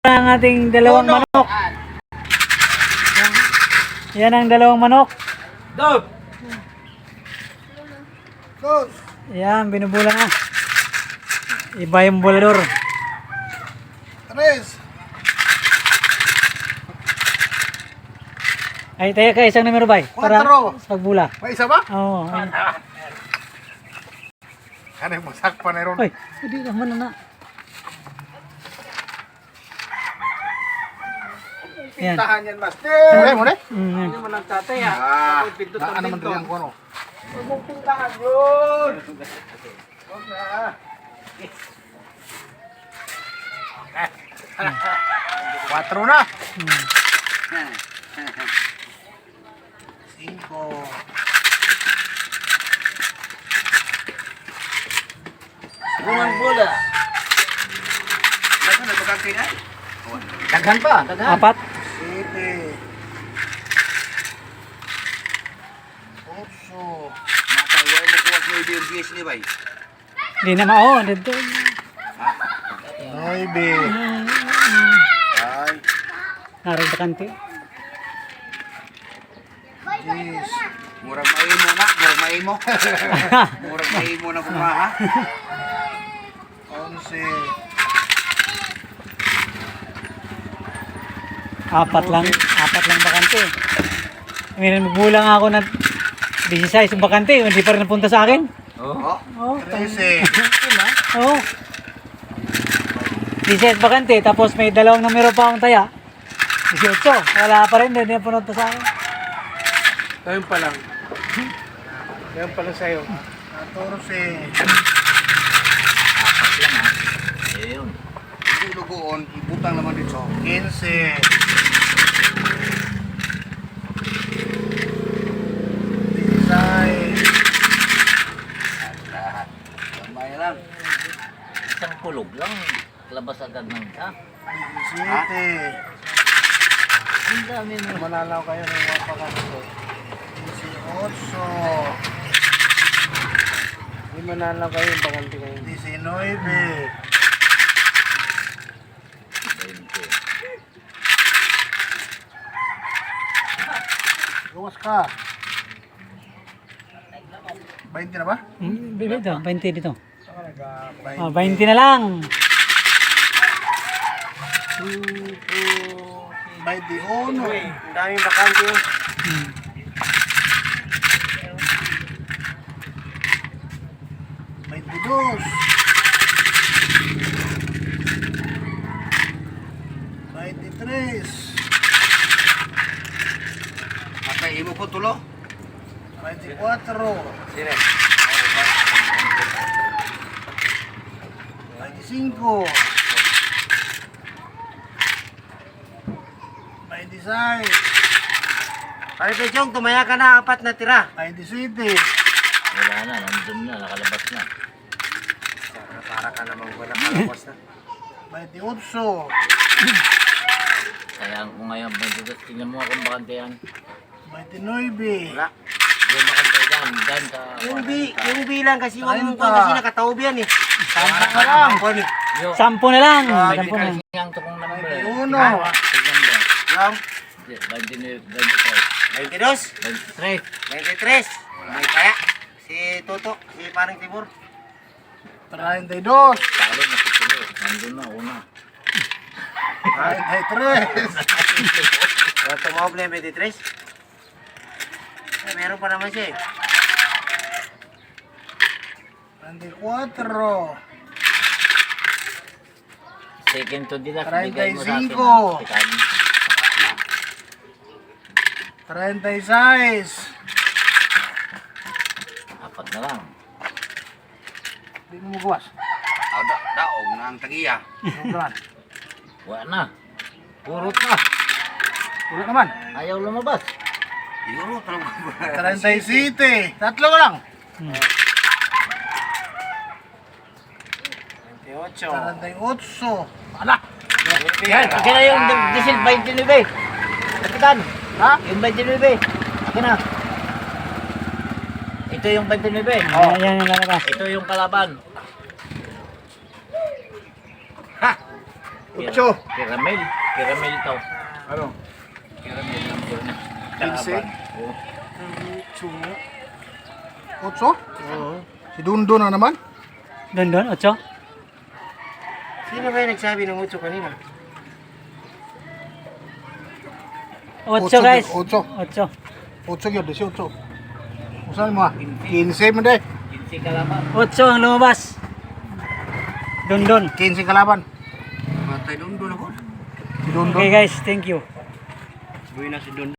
Ang ating dalawang manok. Yan ang dalawang manok. Go! Go! Yan, binubula na. Iba yung bulador. Tres! Ay, tayo ka isang numero ba? Para Quatro. sa pagbula. May isa ba? Oo. Ay. Ano yung masak pa na ron? Uy, hindi naman na. Yan. Pintahan yan, Master! Muna, muna? Mm. Ano man ang tatay, ha? Ano man rin ko, ano? Huwag mong pintahan yun! Huwag na. Quatro na! Cinco. Bungan bola. Daghan pa, daghan. Apat. Siete. Ocho. Mataway mo kuwas mo yung BS ni bay. Hindi na mao. Dito. Nueve. Ay. Naroon kanti. Diez. Murag maimo na, murag maimo. Murag maimo na kumaha. Once. Apat lang bakante. May magbulang ako na 16 bakante, hindi pa rin napunta sa akin. Oo. Oo. Trece. Oo. 16 bakante, tapos may dalawang numero pa akong taya. 18. Wala pa rin, hindi na punta sa akin. Ngayon pa lang. Ngayon pa lang sa'yo. 14. Apat lang ha. Ayun. Yung lugoon, ibutang naman dito. 15. 16. Lahat. Kamay lang. Isang kulog lang. Labas agad ng isa. 17. Ang dami mo. Malalaw kayo ng mga pagkakas. 18. Hindi manalaw kayo yung bakante kayo. 19. 20. Luwas ka. 20 na ba? Dito, 20 dito. Saka nag 20 na lang. 21. Ang daming bakante yun. Hmm. 22. 23. Atay, imo po tulo? 24. Sire. 25. 26. Ay, Pechong, tumaya ka na, apat na tira. 27. Wala na, nandun na, nakalabas na. Para ka namang wala kalabas na. 28. Kaya kung ngayon, tingnan mo akong bakante yan. 29. Wala. Yung bakante dyan, dyan ka. Yung bilang kasi wag mo kasi nakataob yan eh. Tama ka lang. 10 na lang. 10 May na. ang tukong number. 21. Tignan mo. Yung 22. 23. 23. May kaya. Si Toto, si Parang Tibor. 32. Talo na si Tilo. Nandun na, una. 33. Tumawag na yung 23? Meron pa naman siya eh. 24. Second to di lang. 35. 36. Apat na lang. Hindi mo magawas. Daog na ang tagiya. Sobrang. Wala na. Purot na. Ulit naman. Ayaw lumabas. Purot na. 37. Tatlo ka lang. 28. 38. Ala. Yan, akin na yung diesel 29. Kapitan. Ha? Yung 29. Akin na. Ito yung 29. Yan yung lalabas. Ito yung kalaban. Ocho. Caramel. Caramel to. Ano? Caramel ang na. 15? Oo. Otso? Si Dundo na naman? Doon, 8. Sino ba yung nagsabi ng 8 kanina? 8 guys. Otso. 8. Otso yun, 18. Usahan mo ah? 15 mo de. 15 kalaban. 8 ang lumabas. Doon. 15 kalaban. Matay Dundo na po. Si Dundo. Okay guys, thank you. Buhay na si Dundo.